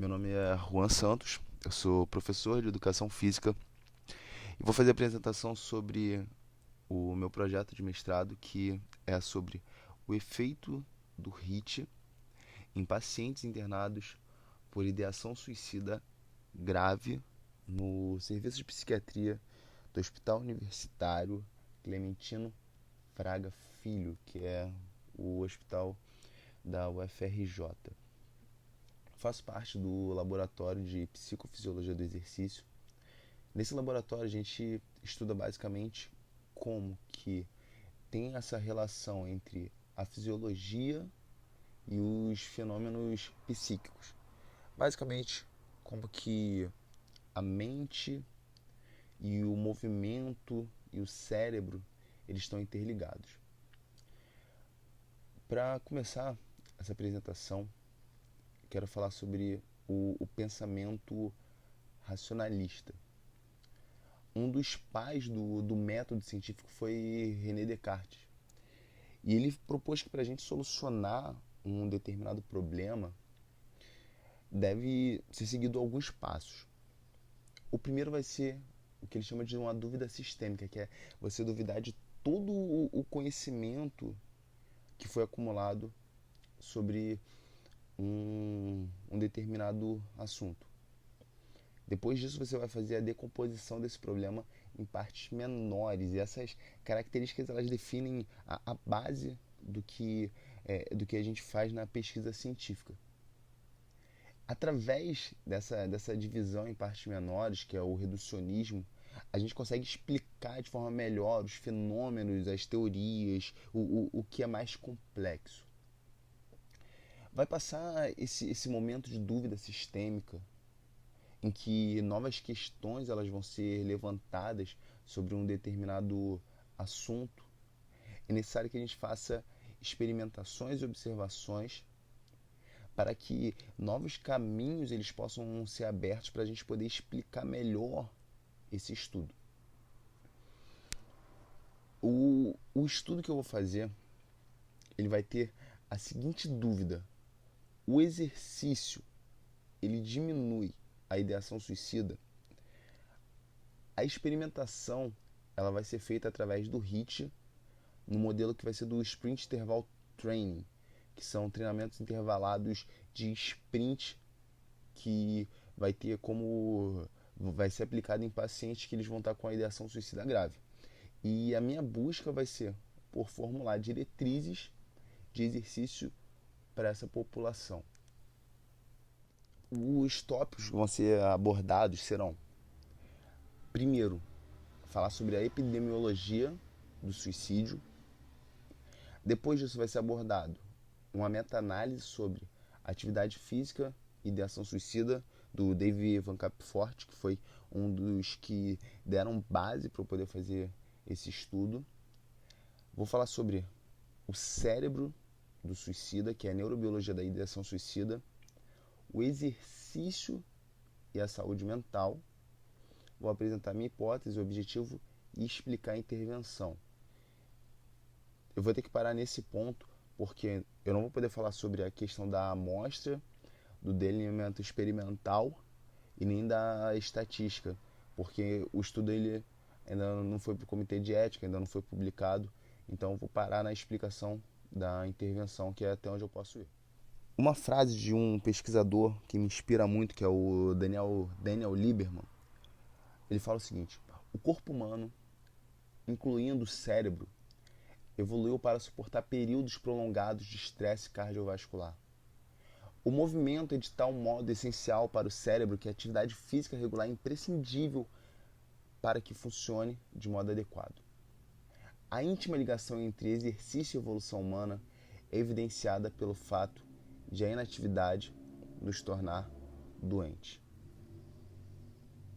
Meu nome é Juan Santos, eu sou professor de Educação Física e vou fazer a apresentação sobre o meu projeto de mestrado, que é sobre o efeito do HIIT em pacientes internados por ideação suicida grave no serviço de psiquiatria do Hospital Universitário Clementino Fraga Filho, que é o hospital da UFRJ. Faço parte do laboratório de psicofisiologia do exercício. Nesse laboratório a gente estuda basicamente como que tem essa relação entre a fisiologia e os fenômenos psíquicos. Basicamente, como que a mente e o movimento e o cérebro eles estão interligados. Para começar essa apresentação, quero falar sobre o pensamento racionalista. Um dos pais do método científico foi René Descartes. E ele propôs que para a gente solucionar um determinado problema deve ser seguido alguns passos. O primeiro vai ser o que ele chama de uma dúvida sistêmica, que é você duvidar de todo o conhecimento que foi acumulado sobre um determinado assunto. Depois disso, você vai fazer a decomposição desse problema em partes menores. E essas características elas definem a base do que a gente faz na pesquisa científica. Através dessa divisão em partes menores, que é o reducionismo, a gente consegue explicar de forma melhor os fenômenos, as teorias, o que é mais complexo. Vai passar esse momento de dúvida sistêmica, em que novas questões elas vão ser levantadas sobre um determinado assunto. É necessário que a gente faça experimentações e observações para que novos caminhos eles possam ser abertos para a gente poder explicar melhor esse estudo. O estudo que eu vou fazer, ele vai ter a seguinte dúvida: o exercício ele diminui a ideação suicida? A experimentação ela vai ser feita através do HIIT, no modelo que vai ser do Sprint Interval Training, que são treinamentos intervalados de sprint, que vai ser aplicado em pacientes que eles vão estar com a ideação suicida grave. E a minha busca vai ser por formular diretrizes de exercício para essa população. Os tópicos que vão ser abordados serão: primeiro, falar sobre a epidemiologia do suicídio. Depois disso vai ser abordado uma meta-análise sobre atividade física e ideação suicida do Dave Van Campfort, que foi um dos que deram base para eu poder fazer esse estudo. Vou falar sobre o cérebro do suicida, que é a neurobiologia da ideação suicida, o exercício e a saúde mental. Vou apresentar minha hipótese, o objetivo e explicar a intervenção. Eu vou ter que parar nesse ponto, porque eu não vou poder falar sobre a questão da amostra, do delineamento experimental e nem da estatística, porque o estudo ele ainda não foi para o comitê de ética, ainda não foi publicado, então eu vou parar na explicação da intervenção, que é até onde eu posso ir. Uma frase de um pesquisador que me inspira muito, que é o Daniel Lieberman, ele fala o seguinte: o corpo humano, incluindo o cérebro, evoluiu para suportar períodos prolongados de estresse cardiovascular. O movimento é de tal modo essencial para o cérebro que a atividade física regular é imprescindível para que funcione de modo adequado. A íntima ligação entre exercício e evolução humana é evidenciada pelo fato de a inatividade nos tornar doentes.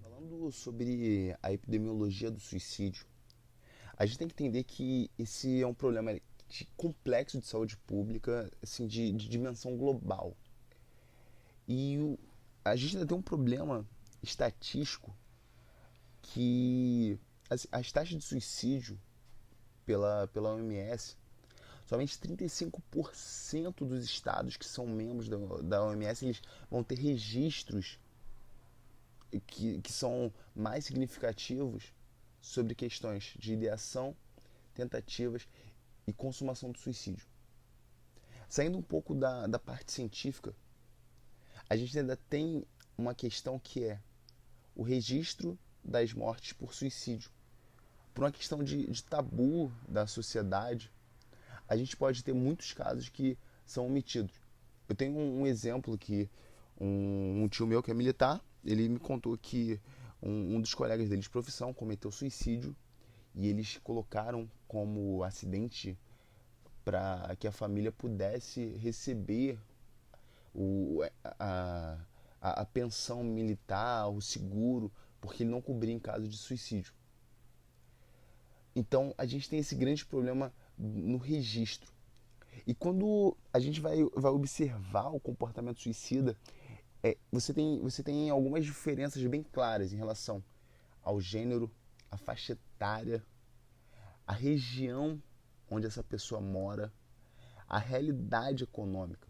Falando sobre a epidemiologia do suicídio, a gente tem que entender que esse é um problema complexo de saúde pública, assim, de dimensão global. E a gente ainda tem um problema estatístico que as taxas de suicídio pela OMS somente 35% dos estados que são membros da OMS eles vão ter registros que são mais significativos sobre questões de ideação, tentativas e consumação do suicídio. Saindo um pouco da parte científica, a gente ainda tem uma questão que é o registro das mortes por suicídio. Por uma questão de tabu da sociedade, a gente pode ter muitos casos que são omitidos. Eu tenho um exemplo que um tio meu que é militar, ele me contou que um dos colegas dele de profissão cometeu suicídio e eles colocaram como acidente para que a família pudesse receber o, a pensão militar, o seguro, porque ele não cobria em caso de suicídio. Então a gente tem esse grande problema no registro. E quando a gente vai observar o comportamento suicida, você tem algumas diferenças bem claras em relação ao gênero, a faixa etária, a região onde essa pessoa mora, a realidade econômica.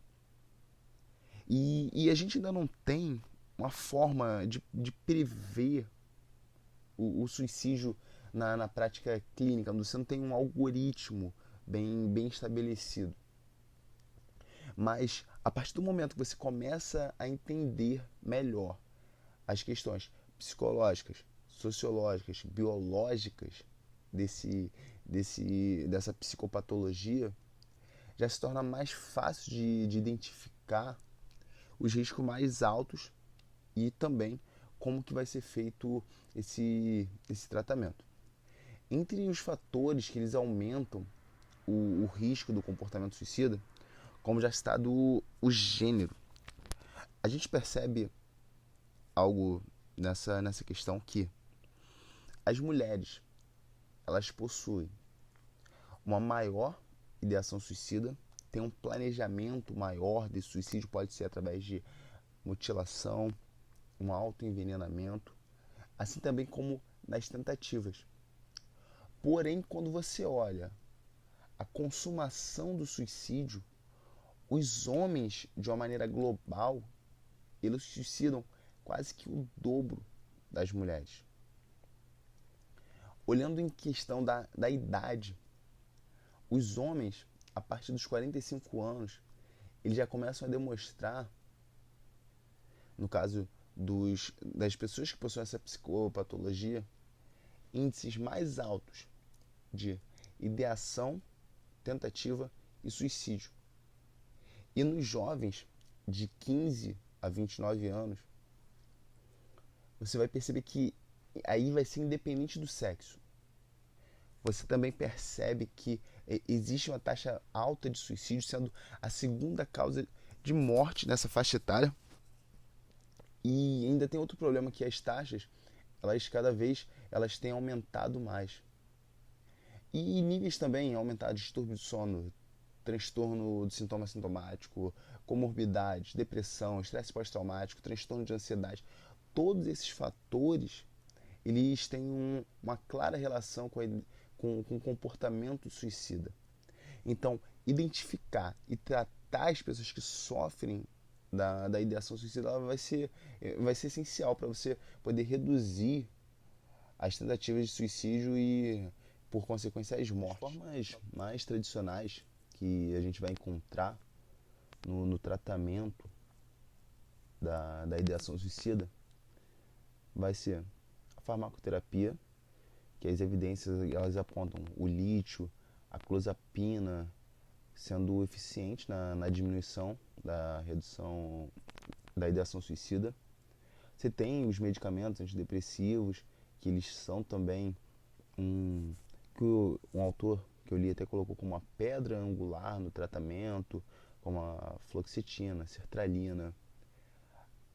E a gente ainda não tem uma forma de prever o suicídio na prática clínica. Você não tem um algoritmo bem estabelecido. Mas a partir do momento que você começa a entender melhor as questões psicológicas, sociológicas, biológicas dessa psicopatologia, já se torna mais fácil de identificar os riscos mais altos e também como que vai ser feito esse tratamento. Entre os fatores que eles aumentam o risco do comportamento suicida, como já citado, o gênero. A gente percebe algo nessa questão que as mulheres elas possuem uma maior ideação suicida, tem um planejamento maior de suicídio, pode ser através de mutilação, um autoenvenenamento, assim também como nas tentativas. Porém, quando você olha a consumação do suicídio, os homens, de uma maneira global, eles suicidam quase que o dobro das mulheres. Olhando em questão da idade, os homens, a partir dos 45 anos, eles já começam a demonstrar, no caso das pessoas que possuem essa psicopatologia, índices mais altos de ideação, tentativa e suicídio. E nos jovens de 15 a 29 anos, você vai perceber que aí vai ser independente do sexo. Você também percebe que existe uma taxa alta de suicídio, sendo a segunda causa de morte nessa faixa etária. E ainda tem outro problema, que as taxas, cada vez elas têm aumentado mais. E níveis também aumentados, distúrbio de sono, transtorno do sintoma sintomático, comorbidades, depressão, estresse pós-traumático, transtorno de ansiedade. Todos esses fatores, eles têm uma clara relação com o comportamento suicida. Então, identificar e tratar as pessoas que sofrem da ideação suicida vai ser essencial para você poder reduzir as tentativas de suicídio e, por consequência, as mortes. As formas mais tradicionais que a gente vai encontrar no tratamento da ideação suicida vai ser a farmacoterapia, que as evidências elas apontam o lítio, a clozapina sendo eficiente na diminuição da redução da ideação suicida. Você tem os medicamentos antidepressivos, que eles são também que um autor que eu li até colocou como uma pedra angular no tratamento, como a fluoxetina, sertralina.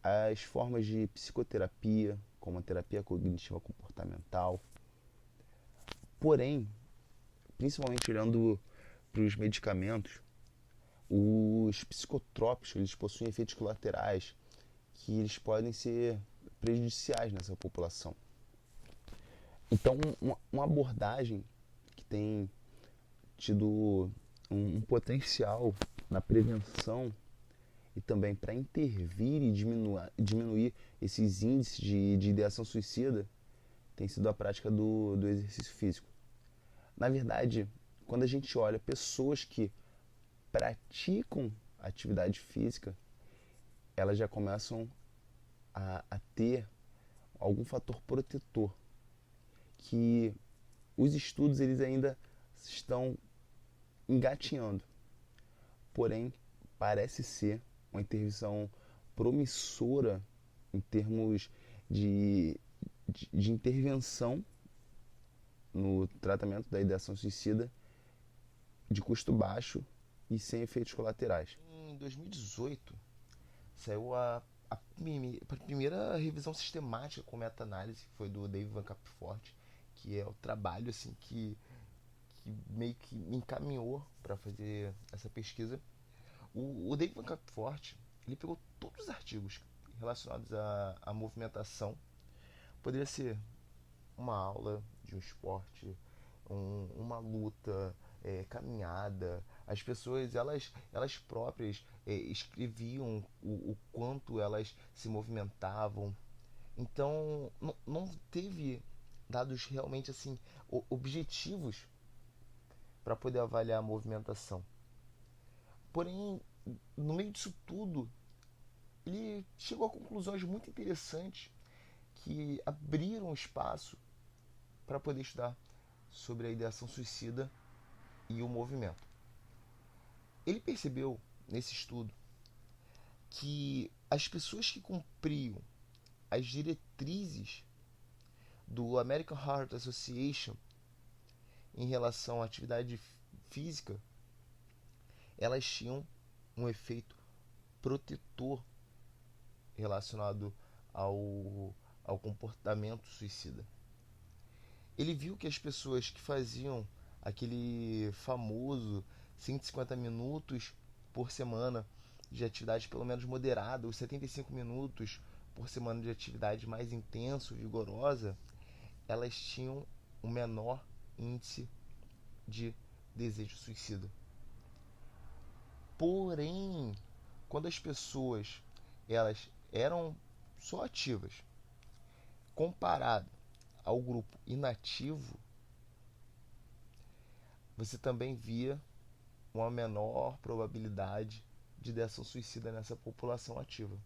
As formas de psicoterapia, como a terapia cognitiva comportamental. Porém, principalmente olhando para os medicamentos, os psicotrópicos eles possuem efeitos colaterais que eles podem ser prejudiciais nessa população. Então, uma abordagem que tem tido um potencial na prevenção e também para intervir e diminuir esses índices de ideação suicida tem sido a prática do exercício físico. Na verdade, quando a gente olha pessoas que praticam atividade física, elas já começam a ter algum fator protetor que os estudos eles ainda estão engatinhando. Porém, parece ser uma intervenção promissora em termos de, de intervenção no tratamento da ideação suicida de custo baixo e sem efeitos colaterais. Em 2018, saiu a primeira revisão sistemática com meta-análise, que foi do Dave Van Capfort, que é o trabalho assim, que meio que me encaminhou para fazer essa pesquisa. O Dave Van Capfort, ele pegou todos os artigos relacionados à movimentação. Poderia ser uma aula de um esporte, uma luta, caminhada. As pessoas elas próprias escreviam o quanto elas se movimentavam. Então não teve dados realmente assim objetivos para poder avaliar a movimentação. Porém, no meio disso tudo, ele chegou a conclusões muito interessantes que abriram espaço para poder estudar sobre a ideação suicida e o movimento. Ele percebeu nesse estudo que as pessoas que cumpriam as diretrizes do American Heart Association em relação à atividade física, elas tinham um efeito protetor relacionado ao comportamento suicida. Ele viu que as pessoas que faziam aquele famoso 150 minutos por semana de atividade pelo menos moderada, os 75 minutos por semana de atividade mais intenso, vigorosa, elas tinham um menor índice de desejo suicida. Porém, quando as pessoas elas eram só ativas, comparado ao grupo inativo, você também via uma menor probabilidade de ideação suicida nessa população ativa.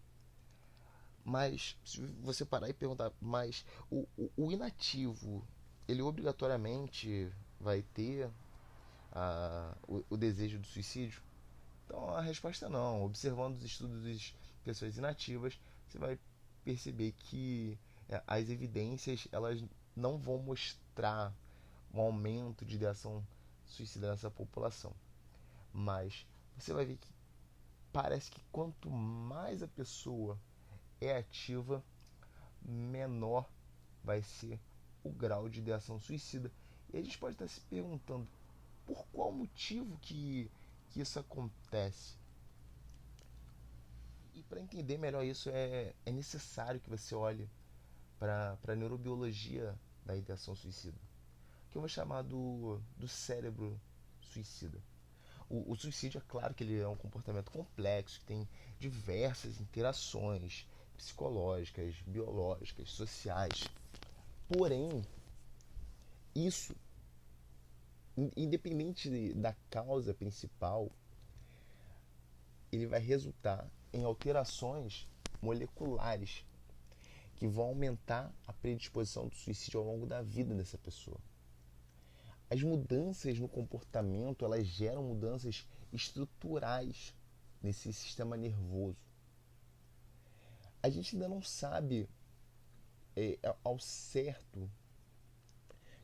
Mas, se você parar e perguntar, mas o inativo, ele obrigatoriamente vai ter o desejo do suicídio? Então a resposta é não. Observando os estudos de pessoas inativas, você vai perceber que as evidências elas não vão mostrar um aumento de ideação suicida nessa população. Mas você vai ver que parece que quanto mais a pessoa é ativa, menor vai ser o grau de ideação suicida. E a gente pode estar se perguntando por qual motivo que isso acontece. E para entender melhor isso é necessário que você olhe para a neurobiologia da ideação suicida, que eu vou chamar do cérebro suicida. O suicídio, é claro que ele é um comportamento complexo, que tem diversas interações psicológicas, biológicas, sociais. Porém, isso, independente da causa principal, ele vai resultar em alterações moleculares que vão aumentar a predisposição do suicídio ao longo da vida dessa pessoa. As mudanças no comportamento, elas geram mudanças estruturais nesse sistema nervoso. A gente ainda não sabe ao certo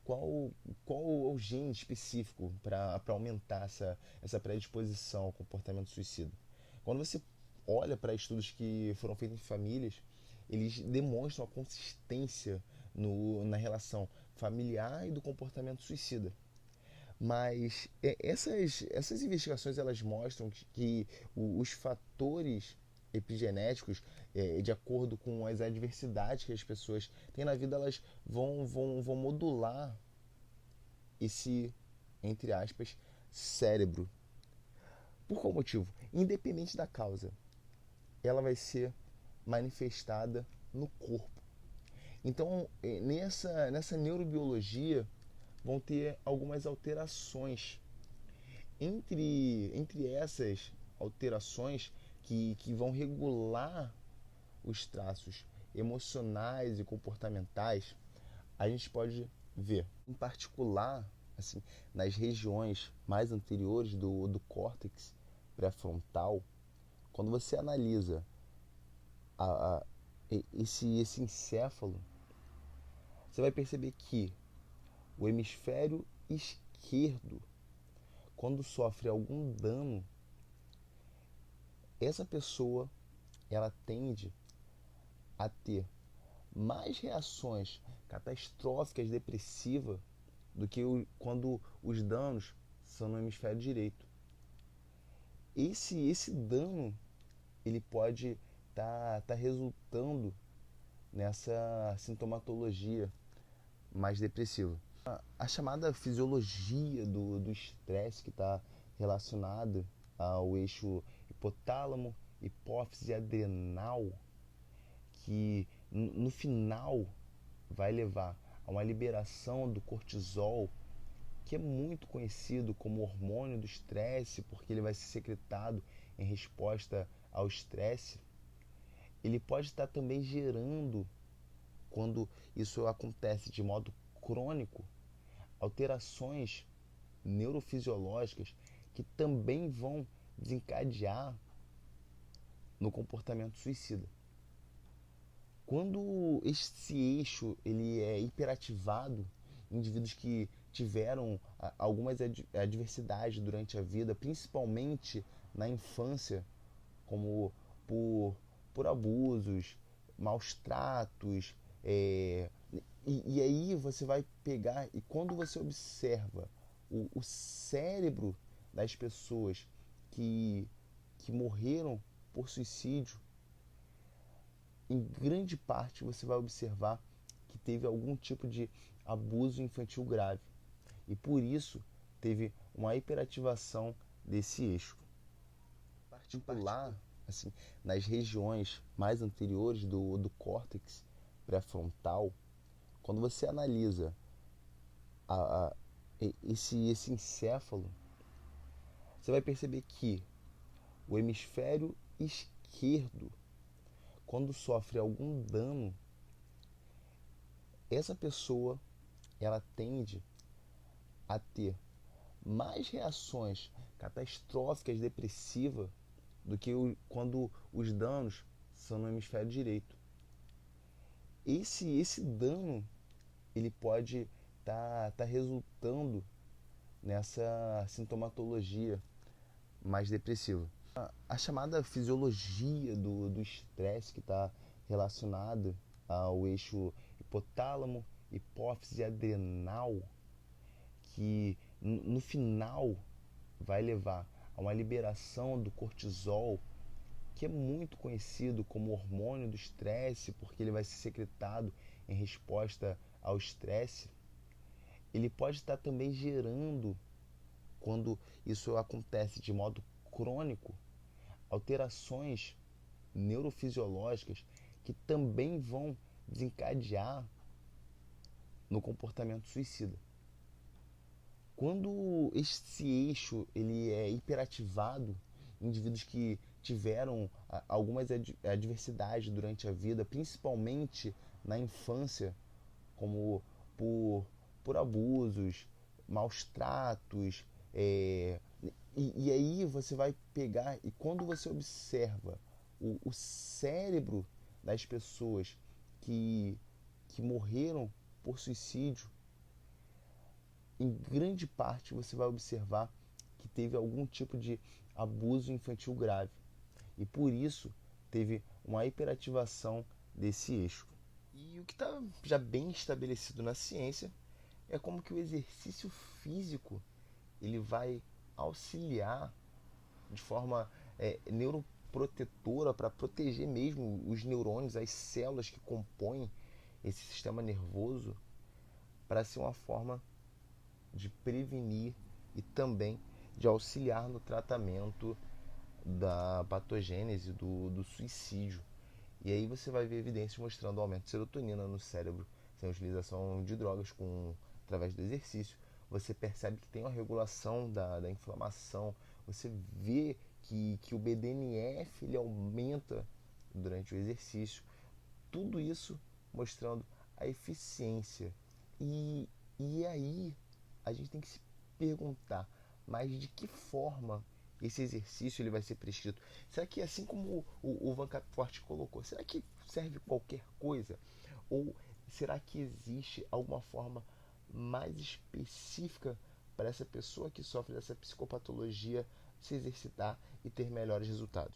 qual é o gene específico para aumentar essa predisposição ao comportamento suicida. Quando você olha para estudos que foram feitos em famílias, eles demonstram a consistência na relação familiar e do comportamento suicida. Mas essas investigações elas mostram que os fatores epigenéticos, de acordo com as adversidades que as pessoas têm na vida, elas vão modular esse, entre aspas, cérebro Por qual motivo? Independente da causa, ela vai ser manifestada no corpo. Então, nessa neurobiologia, vão ter algumas alterações. Entre essas alterações que vão regular os traços emocionais e comportamentais, a gente pode ver, em particular, assim, nas regiões mais anteriores do córtex pré-frontal, quando você analisa a, a, esse encéfalo, você vai perceber que o hemisfério esquerdo, quando sofre algum dano, essa pessoa ela tende a ter mais reações catastróficas depressivas do que quando os danos são no hemisfério direito. Esse dano ele pode tá resultando nessa sintomatologia mais depressiva. A chamada fisiologia do estresse, que está relacionada ao eixo hipotálamo, hipófise adrenal, que no final vai levar a uma liberação do cortisol, que é muito conhecido como hormônio do estresse, porque ele vai ser secretado em resposta ao estresse. Ele pode estar também gerando, quando isso acontece de modo crônico, alterações neurofisiológicas que também vão desencadear no comportamento suicida. Quando esse eixo ele é hiperativado, indivíduos que tiveram algumas adversidades durante a vida, principalmente na infância, como por abusos, maus tratos, e aí você vai pegar, e quando você observa o cérebro das pessoas que morreram por suicídio, em grande parte você vai observar que teve algum tipo de abuso infantil grave. E por isso teve uma hiperativação desse eixo. Em particular, assim, nas regiões mais anteriores do córtex pré-frontal, quando você analisa a, a, esse encéfalo, você vai perceber que o hemisfério esquerdo, quando sofre algum dano, essa pessoa ela tende a ter mais reações catastróficas depressivas do que quando os danos são no hemisfério direito. Esse dano ele pode tá resultando nessa sintomatologia mais depressiva. A chamada fisiologia do estresse, que está relacionada ao eixo hipotálamo, hipófise adrenal, que no final vai levar a uma liberação do cortisol, que é muito conhecido como hormônio do estresse, porque ele vai ser secretado em resposta ao estresse. Ele pode estar também gerando, quando isso acontece de modo crônico, alterações neurofisiológicas que também vão desencadear no comportamento suicida. Quando esse eixo ele é hiperativado, indivíduos que tiveram algumas adversidades durante a vida, principalmente na infância, como por abusos, maus tratos, e aí você vai pegar, e quando você observa o cérebro das pessoas que morreram por suicídio, em grande parte você vai observar que teve algum tipo de abuso infantil grave. E por isso teve uma hiperativação desse eixo. E o que está já bem estabelecido na ciência é como que o exercício físico ele vai auxiliar de forma neuroprotetora para proteger mesmo os neurônios, as células que compõem esse sistema nervoso, para ser uma forma de prevenir e também de auxiliar no tratamento da patogênese do suicídio. E aí você vai ver evidências mostrando o aumento de serotonina no cérebro sem utilização de drogas através do exercício. Você percebe que tem uma regulação da inflamação. Você vê que o BDNF ele aumenta durante o exercício. Tudo isso mostrando a eficiência. E aí a gente tem que se perguntar, mas de que forma esse exercício ele vai ser prescrito? Será que, assim como o Van Capforte colocou, será que serve qualquer coisa? Ou será que existe alguma forma mais específica para essa pessoa que sofre dessa psicopatologia se exercitar e ter melhores resultados?